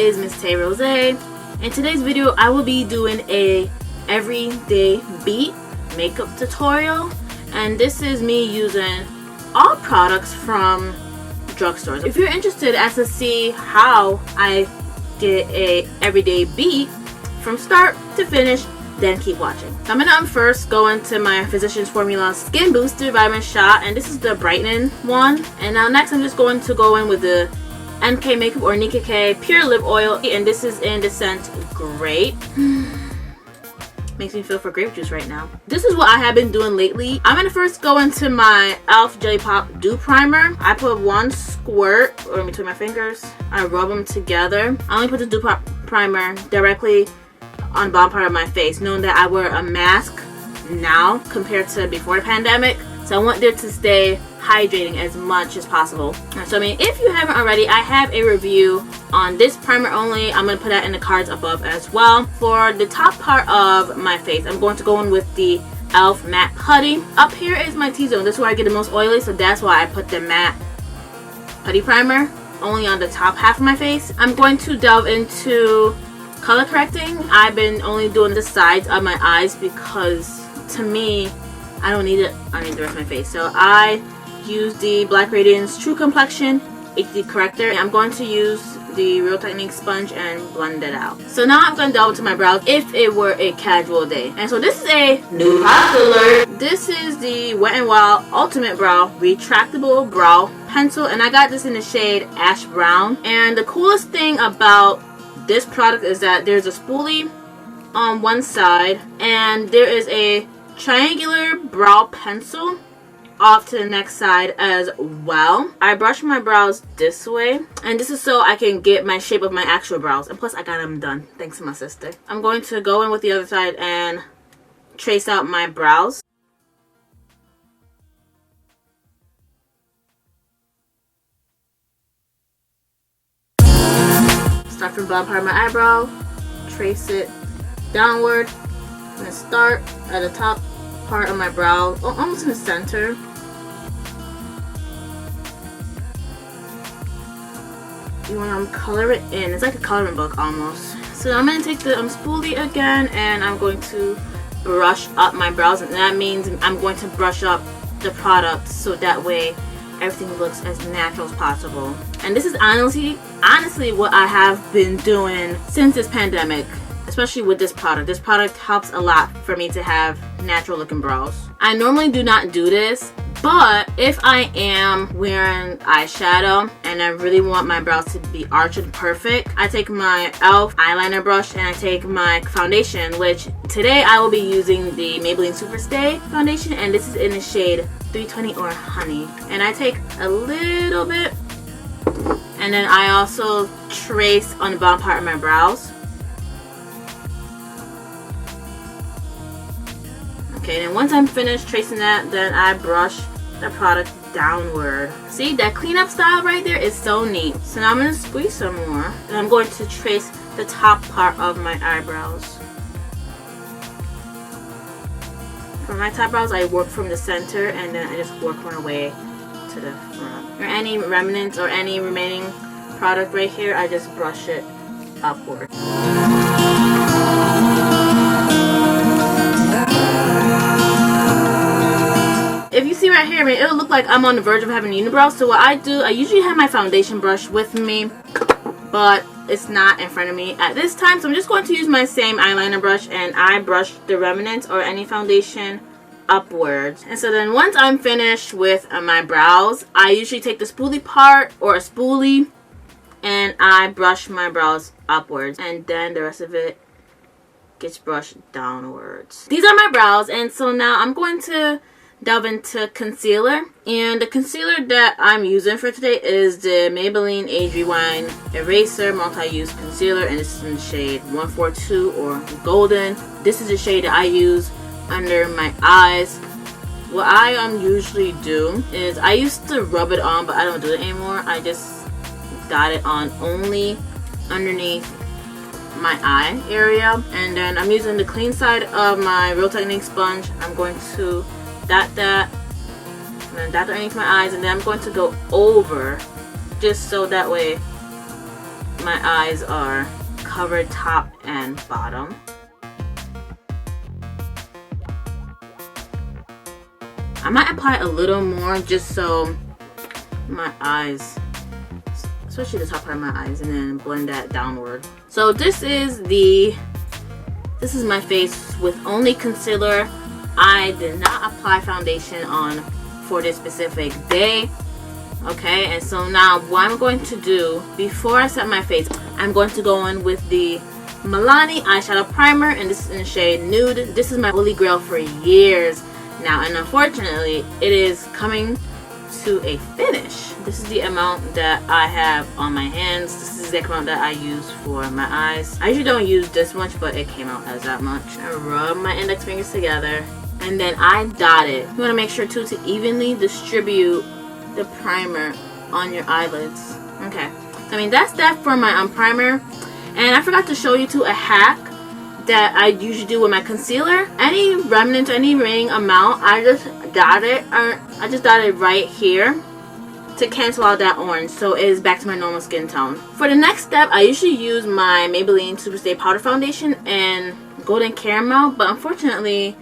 is Miss Tay Rosé. In today's video, I will be doing a everyday beat makeup tutorial, and this is me using all products from drugstores. If you're interested as to see how I did a everyday beat from start to finish, then keep watching. So I'm gonna first go into my Physicians Formula Skin Booster Vitamin Shot, and this is the brightening one. And now next I'm just going to go in with the NK Makeup or Nika K Pure Lip Oil, and this is in the scent Grape. Makes me feel for grape juice right now. This is what I have been doing lately. I'm gonna first go into my e.l.f. Jelly Pop Dew Primer. I put one squirt in between my fingers. I rub them together. I only put the Dew Pop Primer directly on the bottom part of my face, knowing that I wear a mask now compared to before the pandemic. So I want there to stay hydrating as much as possible. So I mean, if you haven't already, I have a review on this primer only. I'm going to put that in the cards above as well. For the top part of my face, I'm going to go in with the e.l.f. Matte Putty. Up here is my T-zone. This is where I get the most oily, so that's why I put the matte putty primer only on the top half of my face. I'm going to delve into color correcting. I've been only doing the sides of my eyes because to me, I don't need it. I need the rest of my face. So I use the Black Radiance True Complexion HD Corrector. And I'm going to use the Real Technique sponge and blend it out. So now I'm going to delve into my brows if it were a casual day. And so this is a new product alert. This is the Wet n Wild Ultimate Brow Retractable Brow Pencil, and I got this in the shade Ash Brown. And the coolest thing about this product is that there's a spoolie on one side and there is a triangular brow pencil off to the next side as well. I brush my brows this way, and this is so I can get my shape of my actual brows, and plus I got them done thanks to my sister. I'm going to go in with the other side and trace out my brows. Start from the bottom part of my eyebrow, trace it downward, and then start at the top part of my brow, almost in the center. You want to color it in. It's like a coloring book almost. So I'm going to take the spoolie again, and I'm going to brush up my brows, and that means I'm going to brush up the product so that way everything looks as natural as possible. And this is honestly what I have been doing since this pandemic, especially with this product. This product helps a lot for me to have natural looking brows. I normally do not do this, but if I am wearing eyeshadow and I really want my brows to be arched and perfect, I take my e.l.f. eyeliner brush and I take my foundation, which today I will be using the Maybelline SuperStay foundation, and this is in the shade 320 or Honey. And I take a little bit, and then I also trace on the bottom part of my brows. Okay, then once I'm finished tracing that, then I brush the product downward. See, that cleanup style right there is so neat. So now I'm going to squeeze some more, and I'm going to trace the top part of my eyebrows. For my top brows, I work from the center, and then I just work my way to the front. For any remnants or any remaining product right here, I just brush it upward. If you see right here, I mean, it'll look like I'm on the verge of having unibrows. So what I do, I usually have my foundation brush with me, but it's not in front of me at this time. So I'm just going to use my same eyeliner brush, and I brush the remnants or any foundation upwards. And so then once I'm finished with my brows, I usually take the spoolie part or a spoolie and I brush my brows upwards, and then the rest of it gets brushed downwards. These are my brows, and so now I'm going to delve into concealer, and the concealer that I'm using for today is the Maybelline Age Rewind Eraser Multi-Use Concealer, and this is in the shade 142 or Golden. This is the shade that I use under my eyes. What I usually do is I used to rub it on, but I don't do it anymore. I just dot it on only underneath my eye area, and then I'm using the clean side of my Real Technique sponge. I'm going to dot that, and then dot underneath my eyes, and then I'm going to go over just so that way my eyes are covered top and bottom. I might apply a little more just so my eyes, especially the top part of my eyes, and then blend that downward. So this is my face with only concealer. I did not apply foundation on for this specific day. Okay, and so now what I'm going to do before I set my face, I'm going to go in with the Milani eyeshadow primer, and this is in the shade Nude. This is my holy grail for years now, and unfortunately it is coming to a finish. This is the amount that I have on my hands. This is the amount that I use for my eyes. I usually don't use this much, but it came out as that much. I rub my index fingers together and then I dot it. You want to make sure too to evenly distribute the primer on your eyelids. Okay, I mean that's that for my primer. And I forgot to show you too a hack that I usually do with my concealer. Any remnants, any remaining amount, I just dot it right here to cancel out that orange, so it is back to my normal skin tone. For the next step, I usually use my Maybelline SuperStay powder foundation in golden caramel, but unfortunately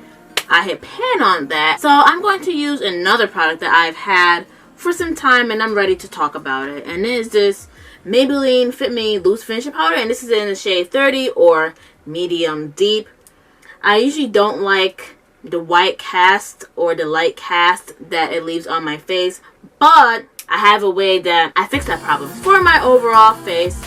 I hit pan on that, so I'm going to use another product that I've had for some time and I'm ready to talk about it, and it is this Maybelline Fit Me Loose Finishing Powder, and this is in the shade 30 or medium deep. I usually don't like the white cast or the light cast that it leaves on my face, but I have a way that I fix that problem. For my overall face,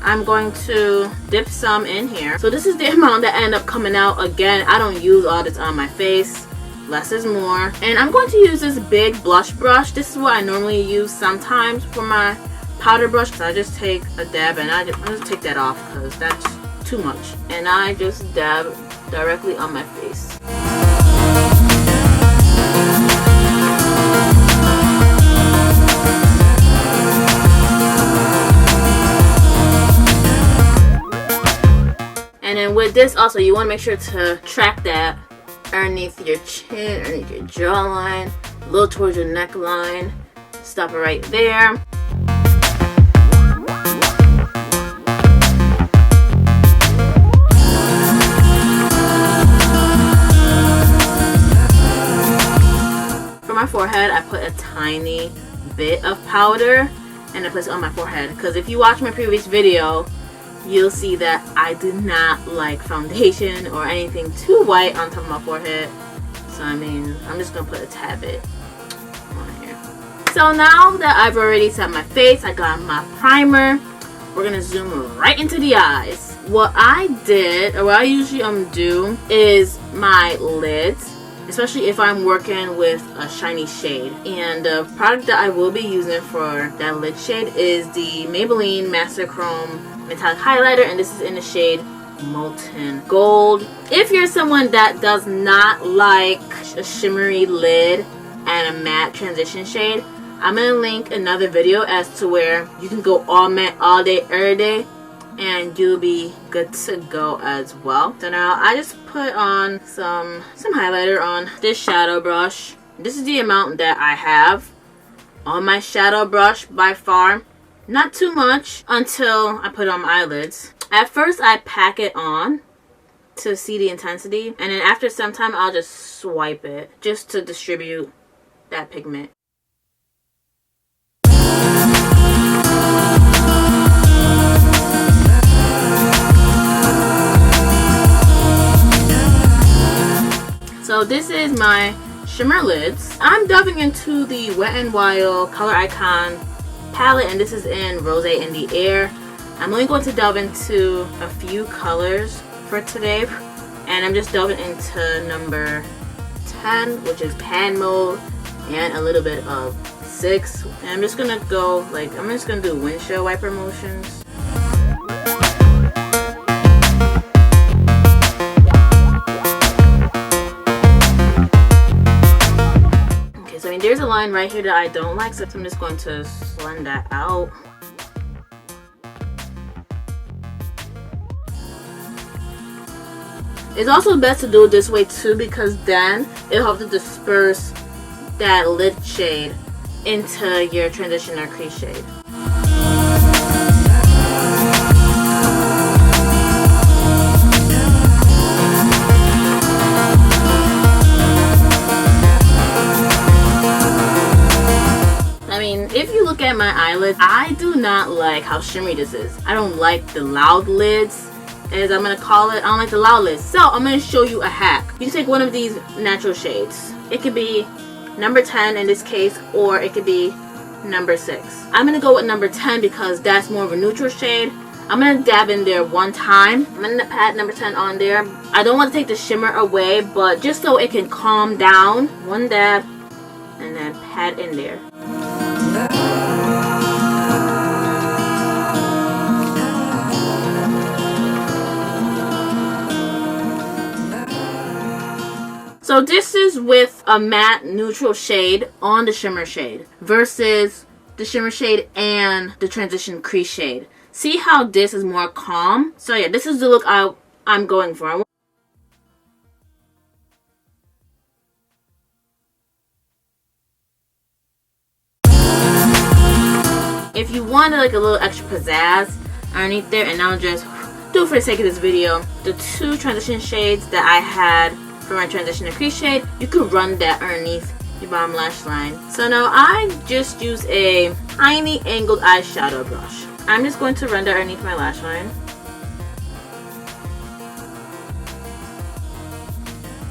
I'm going to dip some in here. So this is the amount that end up coming out. Again, I don't use all this on my face. Less is more. And I'm going to use this big blush brush. This is what I normally use sometimes for my powder brush. So I just take a dab and I just take that off because that's too much. And I just dab directly on my face. And then with this also, you want to make sure to track that underneath your chin, underneath your jawline, a little towards your neckline. Stop it right there. For my forehead, I put a tiny bit of powder and I place it on my forehead, because if you watch my previous video, you'll see that I do not like foundation or anything too white on top of my forehead. So I mean, I'm just gonna put a tad bit on here. So now that I've already set my face, I got my primer, we're gonna zoom right into the eyes. What I did, or what I usually do, is my lids, especially if I'm working with a shiny shade. And the product that I will be using for that lid shade is the Maybelline Master Chrome Metallic Highlighter, and this is in the shade Molten Gold. If you're someone that does not like a shimmery lid and a matte transition shade, I'm going to link another video as to where you can go all matte all day, every day, and you'll be good to go as well. So now I just put on some highlighter on this shadow brush. This is the amount that I have on my shadow brush by far. Not too much until I put on my eyelids. At first I pack it on to see the intensity, and then after some time I'll just swipe it just to distribute that pigment. So this is my shimmer lids. I'm delving into the Wet n Wild Color Icon palette, and this is in Rosé in the Air. I'm only going to delve into a few colors for today, and I'm just delving into number 10, which is pan mode, and a little bit of 6. And I'm just gonna go I'm just gonna do windshield wiper motions. There's a line right here that I don't like, so I'm just going to blend that out. It's also best to do it this way too, because then it'll help to disperse that lid shade into your transition or crease shade. look at my eyelids, I do not like how shimmery this is. I don't like the loud lids, as I'm gonna call it. I don't like the loud lids. So I'm gonna show you a hack. You can take one of these natural shades. It could be number 10 in this case, or it could be number 6. I'm gonna go with number 10 because that's more of a neutral shade. I'm gonna dab in there one time. I'm gonna pat number 10 on there. I don't want to take the shimmer away, but just so it can calm down. One dab and then pat in there. So this is with a matte neutral shade on the shimmer shade versus the shimmer shade and the transition crease shade. See how this is more calm? So yeah, this is the look I'm going for. If you wanted like a little extra pizzazz underneath there, and I'll just do it for the sake of this video, the 2 transition shades that I had for my transition to crease shade, you could run that underneath your bottom lash line. So now I just use a tiny angled eyeshadow brush. I'm just going to run that underneath my lash line.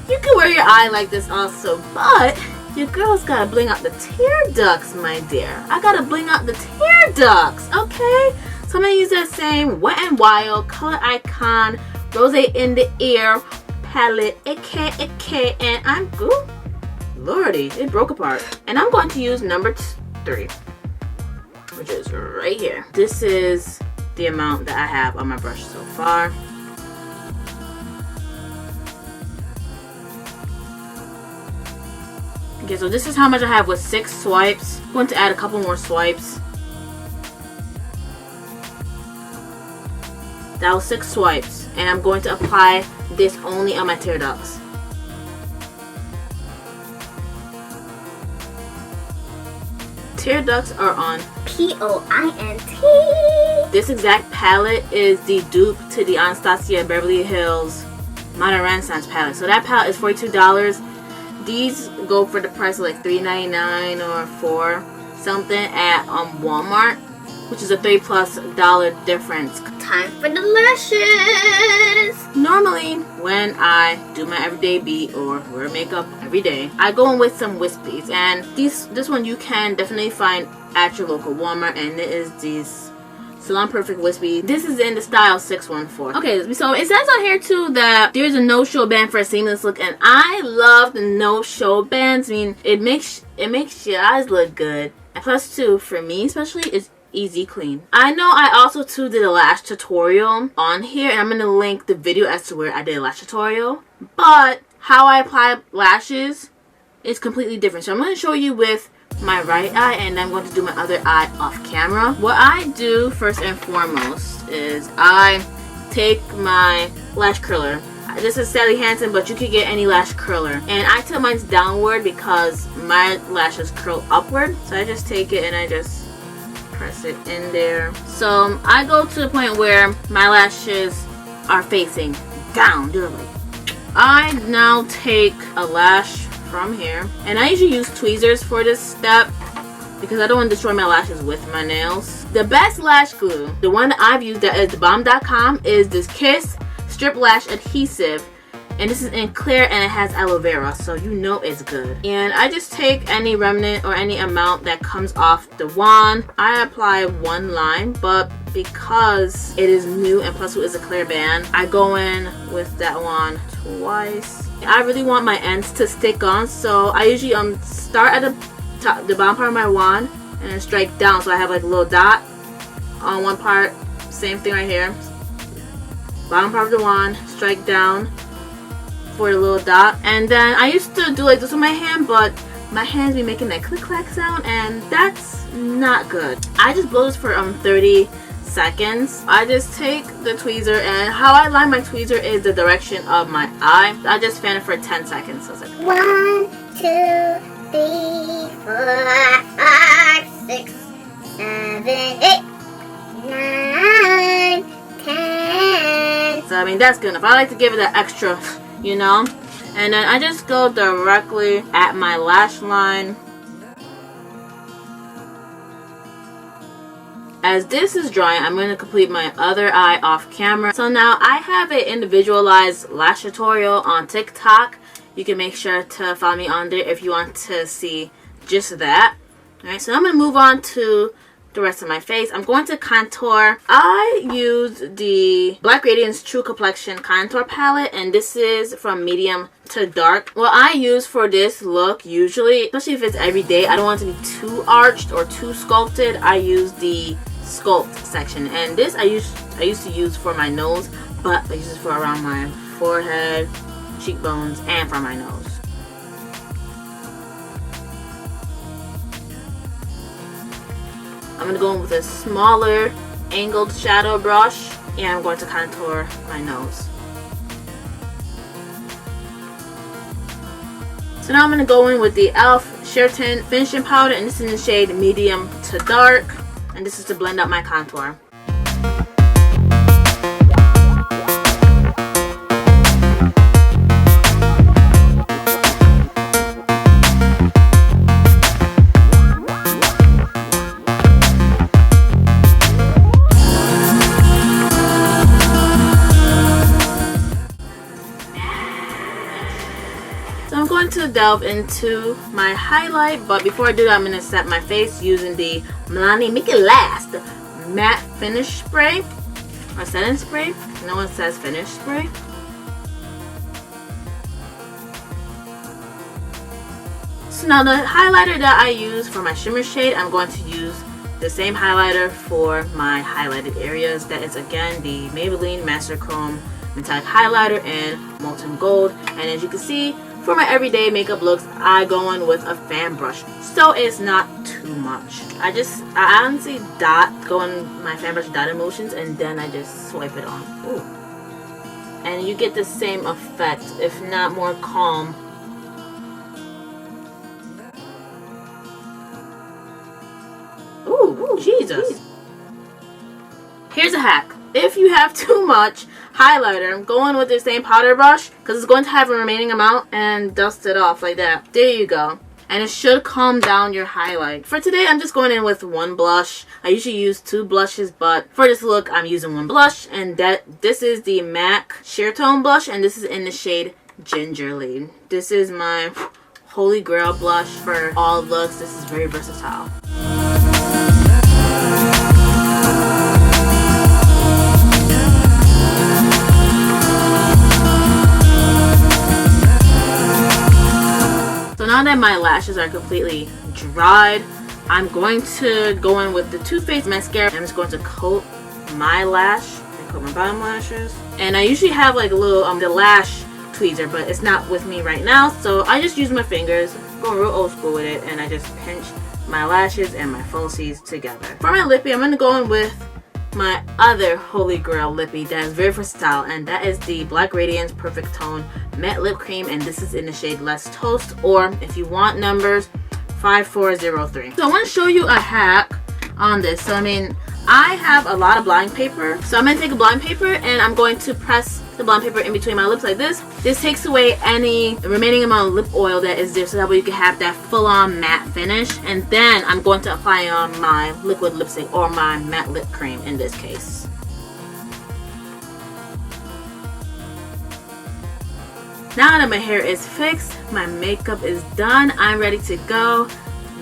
You can wear your eye like this also, but your girl's gotta bling out the tear ducts, my dear. I gotta bling out the tear ducts, okay? So I'm gonna use that same Wet n Wild Color Icon Rosé in the Ear palette, aka, and I'm, ooh, lordy, it broke apart. And I'm going to use number 3, which is right here. This is the amount that I have on my brush so far. Okay, so this is how much I have with 6 swipes. I'm going to add a couple more swipes. That was 6 swipes, and I'm going to apply this only on my tear ducts. Tear ducts are on P-O-I-N-T. This exact palette is the dupe to the Anastasia Beverly Hills Modern Renaissance palette. So that palette is $42. These go for the price of like $3.99 or $4 something at Walmart, which is a $30+ difference. Time for the lashes. Normally, when I do my everyday beat or wear makeup every day, I go in with some wispies, and this one you can definitely find at your local Walmart, and it is these Salon Perfect Wispy. This is in the style 614. Okay, so it says on here too that there's a no-show band for a seamless look, and I love the no-show bands. I mean, it makes your eyes look good, and plus too, for me especially, it's easy clean. I know I also too did a lash tutorial on here, and I'm going to link the video as to where I did a lash tutorial, but how I apply lashes is completely different. So I'm going to show you with my right eye, and I'm going to do my other eye off camera. What I do first and foremost is I take my lash curler. This is Sally Hansen, but you could get any lash curler, and I tilt mine downward because my lashes curl upward. So I just take it and I just press it in there. So I go to the point where my lashes are facing down. They're like, I now take a lash from here, and I usually use tweezers for this step because I don't want to destroy my lashes with my nails. The best lash glue, the one that I've used that is thebomb.com, is this Kiss Strip Lash Adhesive, and this is in clear and it has aloe vera, so you know it's good. And I just take any remnant or any amount that comes off the wand. I apply one line, but because it is new and plus it is a clear band, I go in with that wand twice. I really want my ends to stick on, so I usually start at the bottom part of my wand and then strike down, so I have like a little dot on one part. Same thing right here. Bottom part of the wand, strike down for the little dot, and then I used to do like this with my hand, but my hands be making that click clack sound, and that's not good. I just blow this for 30 seconds. I just take the tweezer, and how I line my tweezer is the direction of my eye. I just fan it for 10 seconds. So it's like 1, 2, 3, 4, 5, 6, 7, 8, 9, 10. So I mean, that's good enough. I like to give it that extra, you know. And then I just go directly at my lash line. as this is drying, I'm going to complete my other eye off camera. So now I have an individualized lash tutorial on TikTok. You can make sure to follow me on there if you want to see just that. Alright, so I'm going to move on to the rest of my face. I'm going to contour. I use the Black Radiance True Complexion contour palette, and this is from medium to dark. What I use for this look usually, especially if it's everyday, I don't want it to be too arched or too sculpted. I use the sculpt section, and this I used to use for my nose, but I use this for around my forehead, cheekbones, and for my nose. I'm going to go in with a smaller angled shadow brush, and I'm going to contour my nose. So now I'm going to go in with the e.l.f. Sheer Tint Finishing Powder, and this is in the shade medium to dark, and this is to blend out my contour. I'm going to delve into my highlight, but before I do that, I'm going to set my face using the Milani Make It Last Matte Finish Spray or Setting Spray. No one says Finish Spray. So now the highlighter that I use for my shimmer shade, I'm going to use the same highlighter for my highlighted areas. That is again the Maybelline Master Chrome Metallic Highlighter in Molten Gold. And as you can see, for my everyday makeup looks, I go in with a fan brush, so it's not too much. I honestly go in my fan brush dot motions, and then I just swipe it on. Ooh. And you get the same effect, if not more calm. Ooh, Jesus. Here's a hack. If you have too much highlighter, I'm going with the same powder brush because it's going to have a remaining amount, and dust it off like that. There you go. And it should calm down your highlight. For today, I'm just going in with one blush. I usually use two blushes, but for this look, I'm using one blush, and this is the MAC Sheer Tone blush, and this is in the shade Gingerly. This is my holy grail blush for all looks. This is very versatile. So now that my lashes are completely dried, I'm going to go in with the Too Faced mascara. I'm just going to coat my lash and coat my bottom lashes. And I usually have like a little the lash tweezer, but it's not with me right now, so I just use my fingers, going real old school with it, and I just pinch my lashes and my falsies together. For my lippy, I'm going to go in with my other holy grail lippy that is very versatile, and that is the Black Radiance Perfect Tone Matte Lip Cream, and this is in the shade Less Toast, or if you want numbers, 5403. So I want to show you a hack on this. So I mean, I have a lot of blotting paper, so I'm going to take a blotting paper and I'm going to press the blotting paper in between my lips like this. This takes away any remaining amount of lip oil that is there, so that way you can have that full-on matte finish. And then I'm going to apply on my liquid lipstick, or my matte lip cream in this case. Now that my hair is fixed, my makeup is done, I'm ready to go.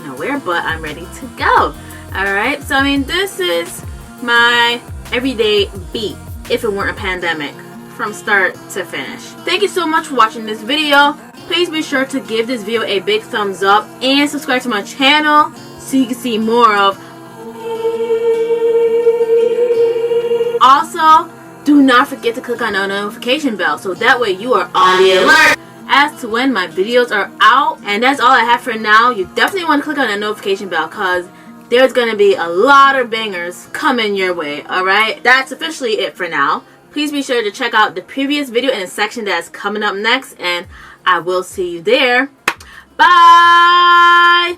Nowhere, but I'm ready to go. Alright, so I mean, this is my everyday beat if it weren't a pandemic, from start to finish. Thank you so much for watching this video. Please be sure to give this video a big thumbs up and subscribe to my channel so you can see more of me. Also, do not forget to click on the notification bell so that way you are on the alert as to when my videos are out. And that's all I have for now. You definitely want to click on that notification bell because there's going to be a lot of bangers coming your way. Alright, that's officially it for now. Please be sure to check out the previous video in the section that's coming up next, and I will see you there. Bye!